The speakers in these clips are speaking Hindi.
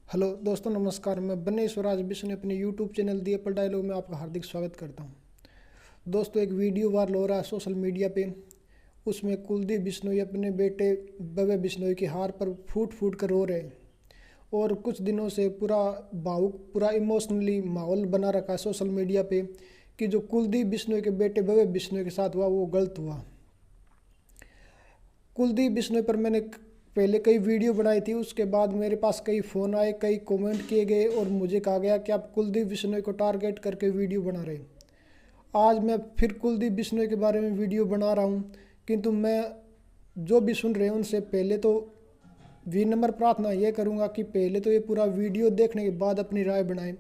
हेलो दोस्तों, नमस्कार। मैं बन्ने स्वराज बिश्नोई अपने यूट्यूब चैनल दी एप्पल डायलॉग में आपका हार्दिक स्वागत करता हूं। दोस्तों, एक वीडियो वायरल हो रहा है सोशल मीडिया पे। उसमें कुलदीप बिश्नोई अपने बेटे भव्य बिश्नोई के हार पर फूट फूट कर रो रहे हैं और कुछ दिनों से पूरा भावुक, पूरा इमोशनली माहौल बना रखा है सोशल मीडिया पे कि जो कुलदीप बिश्नोई के बेटे भव्य बिश्नोई के साथ हुआ वो गलत हुआ। कुलदीप बिश्नोई पर मैंने पहले कई वीडियो बनाई थी। उसके बाद मेरे पास कई फ़ोन आए, कई कमेंट किए गए और मुझे कहा गया कि आप कुलदीप बिश्नोई को टारगेट करके वीडियो बना रहे हैं। आज मैं फिर कुलदीप बिश्नोई के बारे में वीडियो बना रहा हूं, किंतु मैं जो भी सुन रहे हैं उनसे पहले तो विनम्र प्रार्थना ये करूंगा कि पहले तो ये पूरा वीडियो देखने के बाद अपनी राय बनाएं।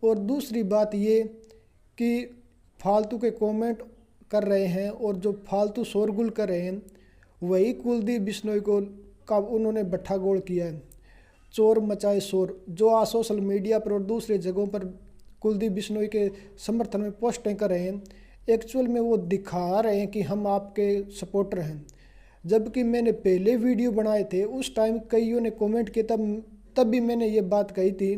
और दूसरी बात ये कि फालतू के कमेंट कर रहे हैं और जो फालतू शोरगुल कर रहे हैं वही कुलदीप बिश्नोई को का उन्होंने बट्ठा गोल किया है। चोर मचाए शोर, जो आज सोशल मीडिया पर और दूसरे जगहों पर कुलदीप बिश्नोई के समर्थन में पोस्टें कर रहे हैं, एक्चुअल में वो दिखा रहे हैं कि हम आपके सपोर्टर हैं। जबकि मैंने पहले वीडियो बनाए थे, उस टाइम कईयों ने कमेंट किए, तब भी मैंने ये बात कही थी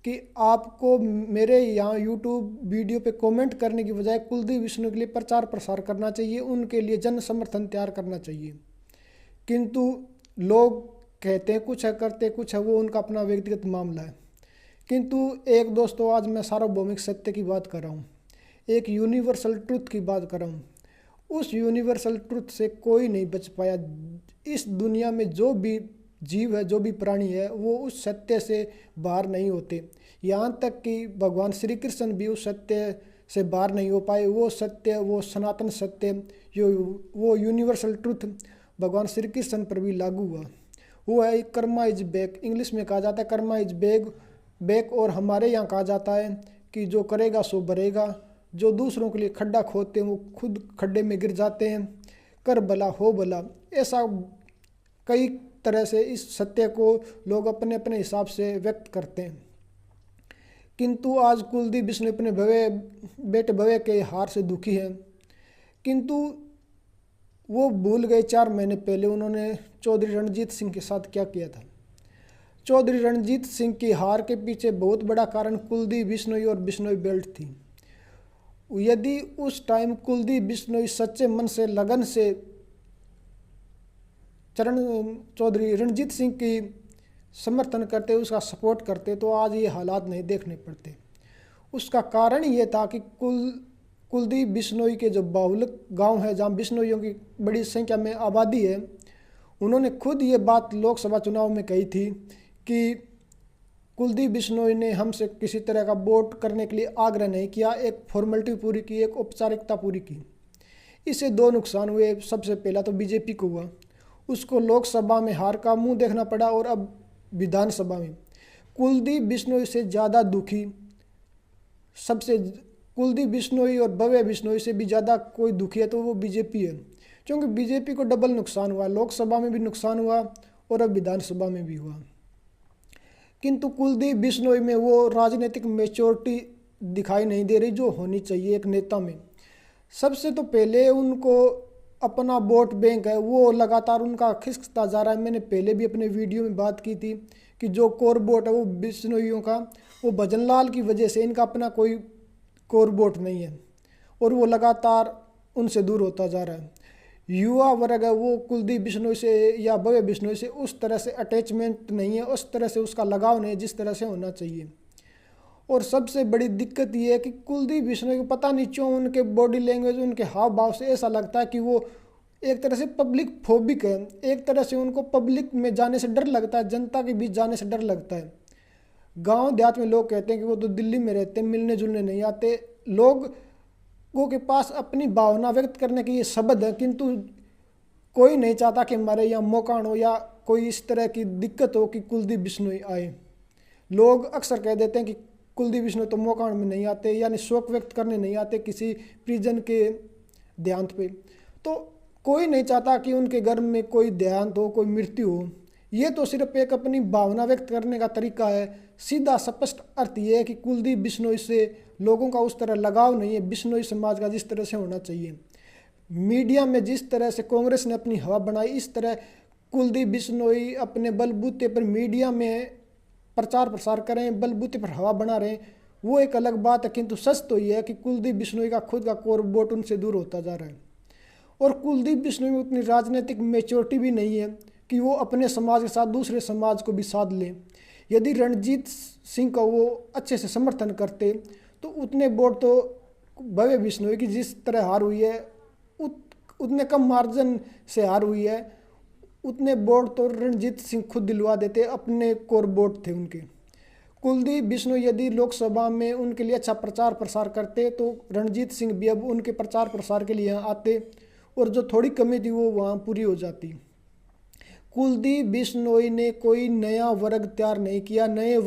कि आपको मेरे यहाँ यूट्यूब वीडियो पे कमेंट करने की बजाय कुलदीप बिश्नोई के लिए प्रचार प्रसार करना चाहिए, उनके लिए जन समर्थन तैयार करना चाहिए। किंतु लोग कहते हैं कुछ है, करते कुछ है, वो उनका अपना व्यक्तिगत मामला है। किंतु एक दोस्तों, आज मैं सार्वभौमिक सत्य की बात कर रहा हूँ, एक यूनिवर्सल ट्रुथ की बात कर रहा हूँ। उस यूनिवर्सल ट्रुथ से कोई नहीं बच पाया। इस दुनिया में जो भी जीव है, जो भी प्राणी है, वो उस सत्य से बाहर नहीं होते। यहाँ तक कि भगवान श्री कृष्ण भी उस सत्य से बाहर नहीं हो पाए। वो सत्य, वो सनातन सत्य, जो वो यूनिवर्सल ट्रुथ भगवान श्री कृष्ण पर भी लागू हुआ। वो है कर्मा इज बैक। इंग्लिश में कहा जाता है कर्मा इज बैक, और हमारे यहाँ कहा जाता है कि जो करेगा सो भरेगा। जो दूसरों के लिए खड्डा खोदते हैं वो खुद खड्डे में गिर जाते हैं। कर भला हो भला, ऐसा कई तरह से इस सत्य को लोग अपने अपने हिसाब से व्यक्त करते हैं। किंतु आज कुलदीप बिश्नोई अपने बेटे भव्य के हार से दुखी है। किंतु वो भूल गए 4 महीने पहले उन्होंने चौधरी रणजीत सिंह के साथ क्या किया था। चौधरी रणजीत सिंह की हार के पीछे बहुत बड़ा कारण कुलदीप बिश्नोई और बिश्नोई बेल्ट थी। यदि उस टाइम कुलदीप बिश्नोई सच्चे मन से, लगन से चौधरी रणजीत सिंह की समर्थन करते, उसका सपोर्ट करते, तो आज ये हालात नहीं देखने पड़ते। उसका कारण ये था कि कुलदीप बिश्नोई के जो बाहुल गांव है, जहां बिश्नोइयों की बड़ी संख्या में आबादी है, उन्होंने खुद ये बात लोकसभा चुनाव में कही थी कि कुलदीप बिश्नोई ने हमसे किसी तरह का वोट करने के लिए आग्रह नहीं किया, एक फॉर्मेलिटी पूरी की, एक औपचारिकता पूरी की। इससे 2 नुकसान हुए। सबसे पहला तो बीजेपी को हुआ, उसको लोकसभा में हार का मुंह देखना पड़ा, और अब विधानसभा में कुलदीप बिश्नोई से ज़्यादा दुखी, सबसे कुलदीप बिश्नोई और भव्य बिश्नोई से भी ज़्यादा कोई दुखी है तो वो बीजेपी है। क्योंकि बीजेपी को डबल नुकसान हुआ, लोकसभा में भी नुकसान हुआ और अब विधानसभा में भी हुआ। किंतु कुलदीप बिश्नोई में वो राजनीतिक मैच्योरिटी दिखाई नहीं दे रही जो होनी चाहिए एक नेता में। सबसे तो पहले उनको अपना वोट बैंक है वो लगातार उनका खिसकता जा रहा है। मैंने पहले भी अपने वीडियो में बात की थी कि जो कोर वोट है वो बिश्नोइयों का, वो भजनलाल की वजह से, इनका अपना कोई कोर वोट नहीं है और वो लगातार उनसे दूर होता जा रहा है। युवा वर्ग है वो कुलदीप बिश्नोई से या भव्य बिश्नोई से उस तरह से अटैचमेंट नहीं है, उस तरह से उसका लगाव नहीं है जिस तरह से होना चाहिए। और सबसे बड़ी दिक्कत ये है कि कुलदीप बिश्नोई को पता नहीं क्यों उनके बॉडी लैंग्वेज, उनके हाव भाव से ऐसा लगता है कि वो एक तरह से पब्लिक फोबिक है। एक तरह से उनको पब्लिक में जाने से डर लगता है, जनता के बीच जाने से डर लगता है। गांव देहात में लोग कहते हैं कि वो तो दिल्ली में रहते हैं, मिलने जुलने नहीं आते। लोगों के पास अपनी भावना व्यक्त करने के ये शब्द है, किंतु कोई नहीं चाहता कि हमारे यहाँ मोकाण हो या कोई इस तरह की दिक्कत हो कि कुलदीप बिश्नोई आए। लोग अक्सर कह देते हैं कि कुलदीप बिश्नोई तो मोकाण में नहीं आते, यानी शोक व्यक्त करने नहीं आते किसी परिजन के देहांत पे। तो कोई नहीं चाहता कि उनके घर में कोई देहांत हो, कोई मृत्यु हो। ये तो सिर्फ एक अपनी भावना व्यक्त करने का तरीका है। सीधा स्पष्ट अर्थ ये है कि कुलदीप बिश्नोई से लोगों का उस तरह लगाव नहीं है, बिश्नोई समाज का जिस तरह से होना चाहिए। मीडिया में जिस तरह से कांग्रेस ने अपनी हवा बनाई, इस तरह कुलदीप बिश्नोई अपने बलबूते पर मीडिया में प्रचार प्रसार करें, बलबूते पर हवा बना रहे हैं, वो एक अलग बात है। किंतु सच तो ये है कि कुलदीप बिश्नोई का खुद का कोर वोट उनसे दूर होता जा रहा है। और कुलदीप बिश्नोई में उतनी राजनीतिक मेच्योरिटी भी नहीं है कि वो अपने समाज के साथ दूसरे समाज को भी साध लें। यदि रणजीत सिंह का वो अच्छे से समर्थन करते तो उतने वोट तो भव्य बिश्नोई की जिस तरह हार हुई है, उतने कम मार्जिन से हार हुई है, उतने वोट तो रणजीत सिंह खुद दिलवा देते, अपने कोर वोट थे उनके। कुलदीप बिश्नोई यदि लोकसभा में उनके लिए अच्छा प्रचार प्रसार करते तो रणजीत सिंह भी अब उनके प्रचार प्रसार के लिए यहाँ आते और जो थोड़ी कमी थी वो वहाँ पूरी हो जाती। कुलदीप बिश्नोई ने कोई नया वर्ग तैयार नहीं किया, नए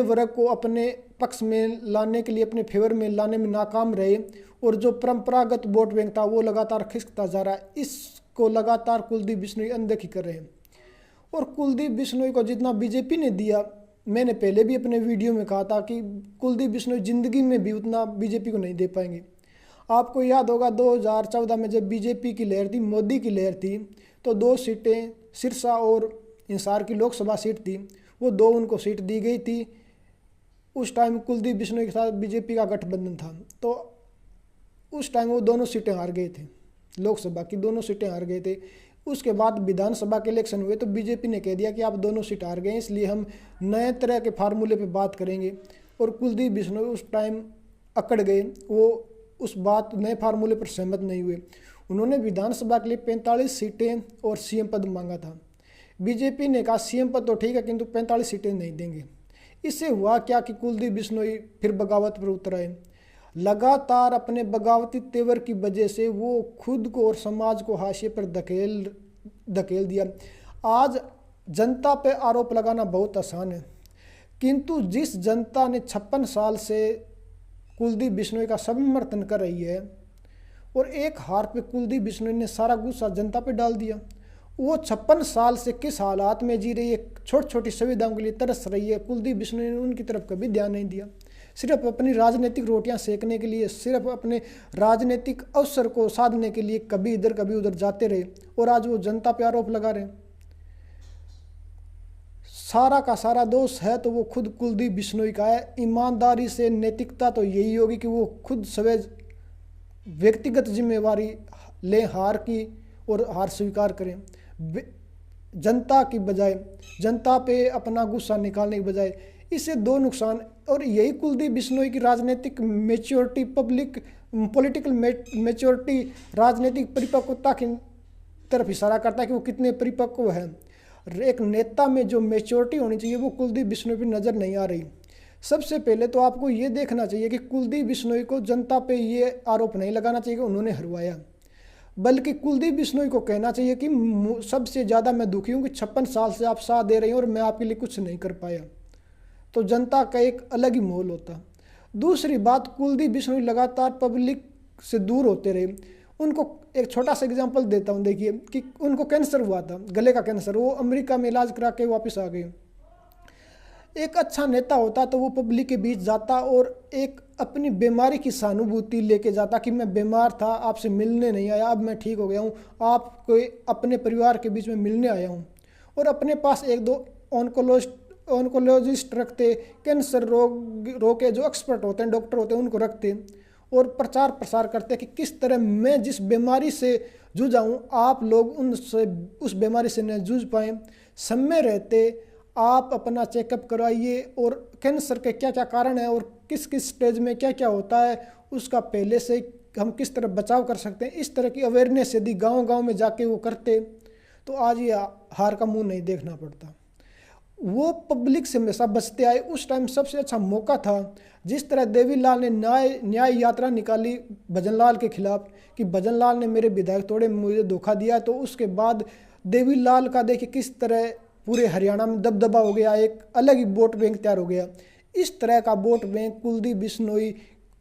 वर्ग को अपने पक्ष में लाने के लिए, अपने फेवर में लाने में नाकाम रहे और जो परंपरागत वोट बैंक था वो लगातार खिसकता जा रहा है। इसको लगातार कुलदीप बिश्नोई अनदेखी कर रहे हैं। और कुलदीप बिश्नोई को जितना बीजेपी ने दिया, मैंने पहले भी अपने वीडियो में कहा था कि कुलदीप बिश्नोई जिंदगी में भी उतना बीजेपी को नहीं दे पाएंगे। आपको याद होगा 2014 में जब बीजेपी की लहर थी, मोदी की लहर थी, तो 2 सीटें सिरसा और हिसार की लोकसभा सीट थी, वो 2 उनको सीट दी गई थी। उस टाइम कुलदीप बिश्नोई के साथ बीजेपी का गठबंधन था, तो उस टाइम वो दोनों सीटें हार गए थे, लोकसभा की दोनों सीटें हार गए थे। उसके बाद विधानसभा के इलेक्शन हुए तो बीजेपी ने कह दिया कि आप दोनों सीट हार गए, इसलिए हम नए तरह के फार्मूले पे बात करेंगे। और कुलदीप बिश्नोई उस टाइम अकड़ गए, वो उस बात नए फार्मूले पर सहमत नहीं हुए। उन्होंने विधानसभा के लिए 45 सीटें और सीएम पद मांगा था। बीजेपी ने कहा सीएम पद तो ठीक है किंतु 45 सीटें नहीं देंगे। इससे हुआ क्या कि कुलदीप बिश्नोई फिर बगावत पर उतर आए। लगातार अपने बगावती तेवर की वजह से वो खुद को और समाज को हाशिए पर धकेल दिया। आज जनता पे आरोप लगाना बहुत आसान है, किंतु जिस जनता ने 56 साल से कुलदीप बिश्नोई का समर्थन कर रही है और एक हार पे कुलदीप बिश्नोई ने सारा गुस्सा जनता पे डाल दिया। वो 56 साल से किस हालात में जी रही है, छोटी छोटी सुविधाओं के लिए तरस रही है, कुलदीप बिश्नोई ने उनकी तरफ कभी ध्यान नहीं दिया। सिर्फ अपनी राजनीतिक रोटियां सेकने के लिए, सिर्फ अपने राजनीतिक अवसर को साधने के लिए कभी इधर कभी उधर जाते रहे और आज वो जनता पे आरोप लगा रहे। सारा का सारा दोष है तो वो खुद कुलदीप बिश्नोई का है। ईमानदारी से नैतिकता तो यही होगी कि वो खुद स्वयं व्यक्तिगत जिम्मेवारी लें हार की और हार स्वीकार करें, जनता की बजाय, जनता पे अपना गुस्सा निकालने के बजाय। इससे 2 नुकसान, और यही कुलदीप बिश्नोई की राजनीतिक मेच्योरिटी, पॉलिटिकल मेच्योरिटी, राजनीतिक परिपक्वता की तरफ इशारा करता है कि वो कितने परिपक्व हैं। एक नेता में जो मेच्योरिटी होनी चाहिए वो कुलदीप बिश्नोई पर नज़र नहीं आ रही। सबसे पहले तो आपको ये देखना चाहिए कि कुलदीप बिश्नोई को जनता पे ये आरोप नहीं लगाना चाहिए कि उन्होंने हरवाया, बल्कि कुलदीप बिश्नोई को कहना चाहिए कि सबसे ज़्यादा मैं दुखी हूँ कि 56 साल से आप साथ दे रही हैं और मैं आपके लिए कुछ नहीं कर पाया। तो जनता का एक अलग ही माहौल होता। दूसरी बात, कुलदीप बिश्नोई लगातार पब्लिक से दूर होते रहे। उनको एक छोटा सा एग्जांपल देता हूँ, देखिए कि उनको कैंसर हुआ था, गले का कैंसर, वो अमेरिका में इलाज करा के वापस आ गए। एक अच्छा नेता होता तो वो पब्लिक के बीच जाता और एक अपनी बीमारी की सहानुभूति लेके जाता कि मैं बीमार था, आपसे मिलने नहीं आया, अब मैं ठीक हो गया हूँ, आपको अपने परिवार के बीच में मिलने आया हूँ। और अपने पास 1-2 ऑन्कोलॉजिस्ट रखते, कैंसर रोग के जो एक्सपर्ट होते हैं, डॉक्टर होते हैं, उनको रखते और प्रचार प्रसार करते कि किस तरह मैं जिस बीमारी से जूझा हूँ आप लोग उस बीमारी से न जूझ पाएँ। समय रहते आप अपना चेकअप करवाइए और कैंसर के क्या क्या कारण है और किस किस स्टेज में क्या क्या होता है उसका पहले से हम किस तरह बचाव कर सकते हैं, इस तरह की अवेयरनेस यदि गांव-गांव में जाके वो करते तो आज ये हार का मुंह नहीं देखना पड़ता। वो पब्लिक से हमेशा बचते आए। उस टाइम सबसे अच्छा मौका था, जिस तरह देवीलाल ने न्याय यात्रा निकाली भजनलाल के खिलाफ कि भजनलाल ने मेरे विधायक तोड़े, मुझे धोखा दिया, तो उसके बाद देवीलाल का देखिए किस तरह पूरे हरियाणा में दबदबा हो गया, एक अलग ही वोट बैंक तैयार हो गया। इस तरह का वोट बैंक कुलदीप बिश्नोई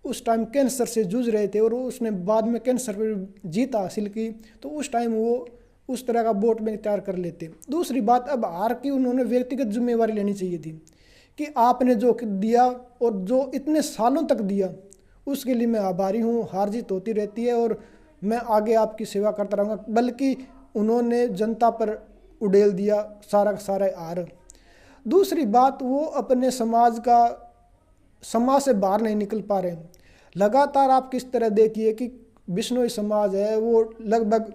उस टाइम कैंसर से जूझ रहे थे और उसने बाद में कैंसर पर जीत हासिल की, तो उस टाइम वो उस तरह का वोट बैंक तैयार कर लेते। दूसरी बात, अब हार की उन्होंने व्यक्तिगत जिम्मेवारी लेनी चाहिए थी कि आपने जो दिया और जो इतने सालों तक दिया उसके लिए मैं आभारी हूँ, हार जीत होती रहती है और मैं आगे आपकी सेवा करता रहूँगा। बल्कि उन्होंने जनता पर उड़ेल दिया सारा का सारा हार। दूसरी बात, वो अपने समाज से बाहर नहीं निकल पा रहे हैं। लगातार आप किस तरह देखिए कि बिश्नोई समाज है वो लगभग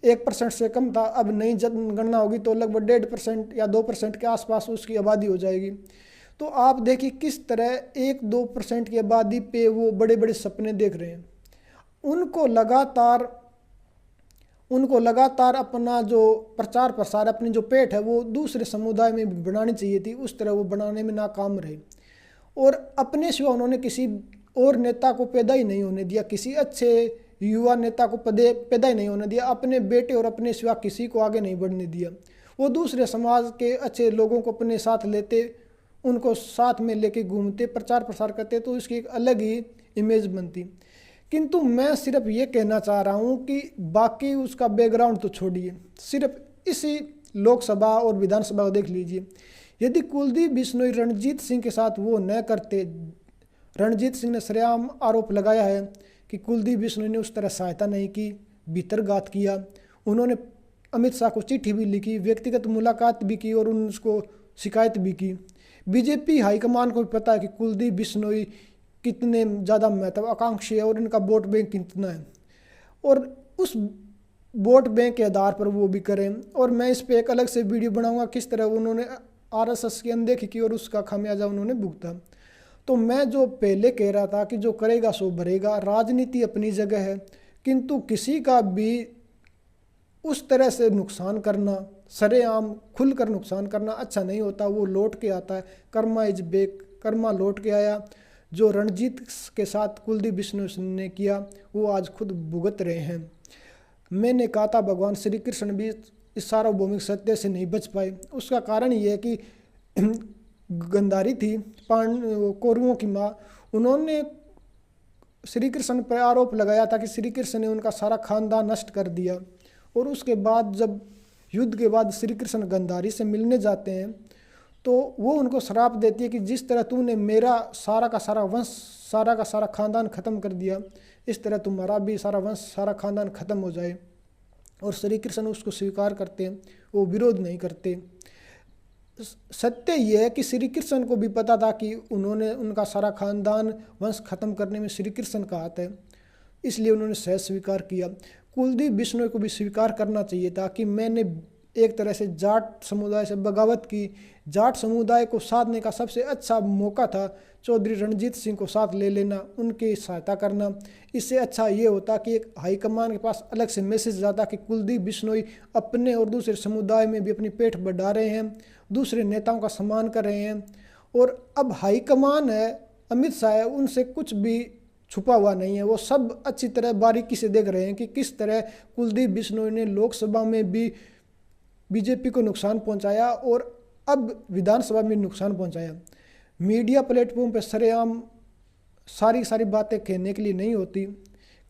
1% से कम था, अब नई जनगणना होगी तो लगभग 1.5% या 2% के आसपास उसकी आबादी हो जाएगी। तो आप देखिए किस तरह 1-2% की आबादी पे वो बड़े बड़े सपने देख रहे हैं। उनको लगातार अपना जो प्रचार प्रसार, अपनी जो पेठ है वो दूसरे समुदाय में भी बनानी चाहिए थी, उस तरह वो बनाने में नाकाम रहे। और अपने सिवा उन्होंने किसी और नेता को पैदा ही नहीं होने दिया, किसी अच्छे युवा नेता को पैदा ही नहीं होने दिया, अपने बेटे और अपने सिवा किसी को आगे नहीं बढ़ने दिया। वो दूसरे समाज के अच्छे लोगों को अपने साथ लेते, उनको साथ में लेके घूमते, प्रचार प्रसार करते, तो इसकी एक अलग ही इमेज बनती। किंतु मैं सिर्फ ये कहना चाह रहा हूँ कि बाकी उसका बैकग्राउंड तो छोड़िए, सिर्फ इसी लोकसभा और विधानसभा को देख लीजिए। यदि कुलदीप बिश्नोई रणजीत सिंह के साथ वो न करते, रणजीत सिंह ने सरेआम आरोप लगाया है कि कुलदीप बिश्नोई ने उस तरह सहायता नहीं की, भीतरघात किया। उन्होंने अमित शाह को चिट्ठी भी लिखी, व्यक्तिगत मुलाकात भी की और उसको शिकायत भी की। बीजेपी हाईकमान को भी पता है कि कुलदीप बिश्नोई कितने ज़्यादा महत्वाकांक्षी है और इनका वोट बैंक कितना है, और उस वोट बैंक के आधार पर वो भी करें। और मैं इस पे एक अलग से वीडियो बनाऊंगा किस तरह उन्होंने आरएसएस की अनदेखी की और उसका खामियाजा उन्होंने भुगता। तो मैं जो पहले कह रहा था कि जो करेगा सो भरेगा, राजनीति अपनी जगह है, किंतु किसी का भी उस तरह से नुकसान करना, सरेआम खुलकर नुकसान करना अच्छा नहीं होता। वो लौट के आता है, कर्मा इज बैक, कर्मा लौट के आया। जो रणजीत के साथ कुलदीप बिश्नोई ने किया वो आज खुद भुगत रहे हैं। मैंने कहा था भगवान श्री कृष्ण भी इस सार्वभौमिक सत्य से नहीं बच पाए। उसका कारण ये है कि गंधारी थी कौरवों की माँ, उन्होंने श्री कृष्ण पर आरोप लगाया था कि श्री कृष्ण ने उनका सारा खानदान नष्ट कर दिया। और उसके बाद जब युद्ध के बाद श्री कृष्ण गंधारी से मिलने जाते हैं तो वो उनको श्राप देती है कि जिस तरह तूने मेरा सारा का सारा वंश, सारा का सारा खानदान ख़त्म कर दिया, इस तरह तुम्हारा भी सारा वंश, सारा खानदान ख़त्म हो जाए। और श्री कृष्ण उसको स्वीकार करते हैं, वो विरोध नहीं करते। सत्य ये है कि श्री कृष्ण को भी पता था कि उन्होंने उनका सारा खानदान वंश खत्म करने में श्री कृष्ण का हाथ है, इसलिए उन्होंने सहज स्वीकार किया। कुलदीप बिश्नोई को भी स्वीकार करना चाहिए था कि मैंने एक तरह से जाट समुदाय से बगावत की। जाट समुदाय को साधने का सबसे अच्छा मौका था चौधरी रणजीत सिंह को साथ ले लेना, उनकी सहायता करना। इससे अच्छा ये होता कि एक हाईकमान के पास अलग से मैसेज जाता कि कुलदीप बिश्नोई अपने और दूसरे समुदाय में भी अपनी पेठ बढ़ा रहे हैं, दूसरे नेताओं का सम्मान कर रहे हैं। और अब हाईकमान है, अमित शाह है, उनसे कुछ भी छुपा हुआ नहीं है। वो सब अच्छी तरह बारीकी से देख रहे हैं कि किस तरह कुलदीप बिश्नोई ने लोकसभा में भी बीजेपी को नुकसान पहुंचाया और अब विधानसभा में नुकसान पहुंचाया। मीडिया प्लेटफॉर्म पर सरेआम सारी बातें कहने के लिए नहीं होती,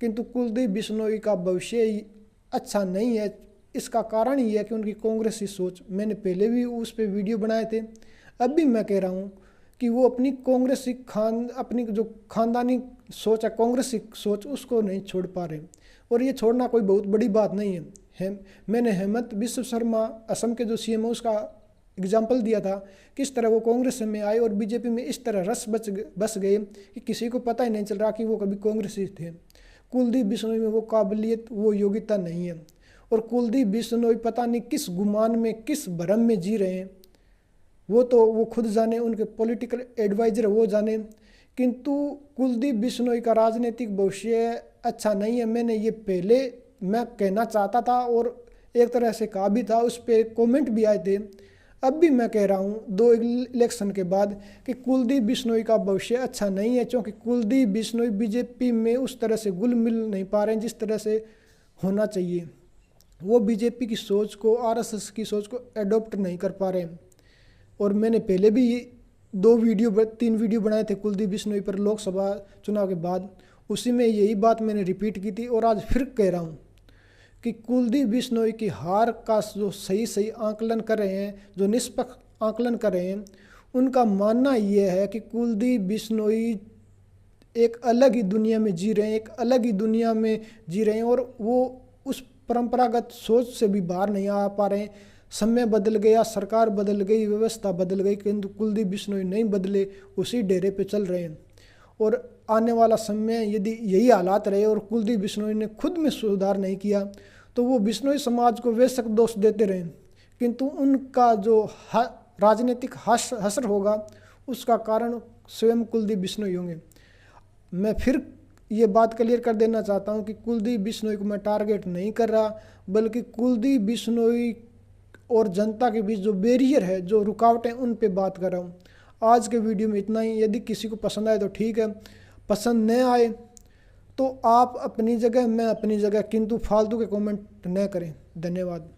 किंतु कुलदीप बिश्नोई का भविष्य अच्छा नहीं है। इसका कारण ये है कि उनकी कांग्रेसी सोच, मैंने पहले भी उस पर वीडियो बनाए थे, अब भी मैं कह रहा हूँ कि वो अपनी कांग्रेसी अपनी जो खानदानी सोच है, कांग्रेसी सोच, उसको नहीं छोड़ पा रहे। और ये छोड़ना कोई बहुत बड़ी बात नहीं है। मैंने हेमंत बिश्व शर्मा असम के जो सीएम है उसका एग्जाम्पल दिया था, किस तरह वो कांग्रेस में आए और बीजेपी में इस तरह रस बस गए कि किसी को पता ही नहीं चल रहा कि वो कभी कांग्रेसी थे। कुलदीप बिश्नोई में वो काबिलियत, वो योग्यता नहीं है। और कुलदीप बिश्नोई पता नहीं किस गुमान में, किस भ्रम में जी रहे हैं, वो खुद जाने, उनके पॉलिटिकल एडवाइजर वो जाने। किंतु कुलदीप बिश्नोई का राजनीतिक भविष्य अच्छा नहीं है। मैंने ये पहले मैं कहना चाहता था और एक तरह से कहा भी था, उस पर कमेंट भी आए थे। अब भी मैं कह रहा हूँ 2 इलेक्शन के बाद कि कुलदीप बिश्नोई का भविष्य अच्छा नहीं है, क्योंकि कुलदीप बिश्नोई बीजेपी में उस तरह से घुल मिल नहीं पा रहे हैं जिस तरह से होना चाहिए। वो बीजेपी की सोच को, आरएसएस की सोच को एडॉप्ट नहीं कर पा रहे हैं। और मैंने पहले भी 3 वीडियो बनाए थे कुलदीप बिश्नोई पर लोकसभा चुनाव के बाद, उसी में यही बात मैंने रिपीट की थी और आज फिर कह रहा हूँ कि कुलदीप बिश्नोई की हार का जो सही आंकलन कर रहे हैं, जो निष्पक्ष आंकलन कर रहे हैं, उनका मानना ये है कि कुलदीप बिश्नोई एक अलग ही दुनिया में जी रहे हैं, एक अलग ही दुनिया में जी रहे हैं और वो उस परंपरागत सोच से भी बाहर नहीं आ पा रहे हैं। समय बदल गया, सरकार बदल गई, व्यवस्था बदल गई, किंतु कुलदीप बिश्नोई नहीं बदले, उसी डेरे पे चल रहे हैं। और आने वाला समय यदि यही हालात रहे और कुलदीप बिश्नोई ने खुद में सुधार नहीं किया तो वो बिश्नोई समाज को बेशक दोष देते रहे, किंतु उनका जो राजनीतिक हसर होगा उसका कारण स्वयं कुलदीप बिश्नोई होंगे। मैं फिर ये बात क्लियर कर देना चाहता हूँ कि कुलदीप बिश्नोई को मैं टारगेट नहीं कर रहा, बल्कि कुलदीप बिश्नोई और जनता के बीच जो बैरियर है, जो रुकावटें, उन पे बात कर रहा हूँ। आज के वीडियो में इतना ही। यदि किसी को पसंद आए तो ठीक है, पसंद न आए तो आप अपनी जगह, मैं अपनी जगह, किंतु फालतू के कमेंट न करें। धन्यवाद।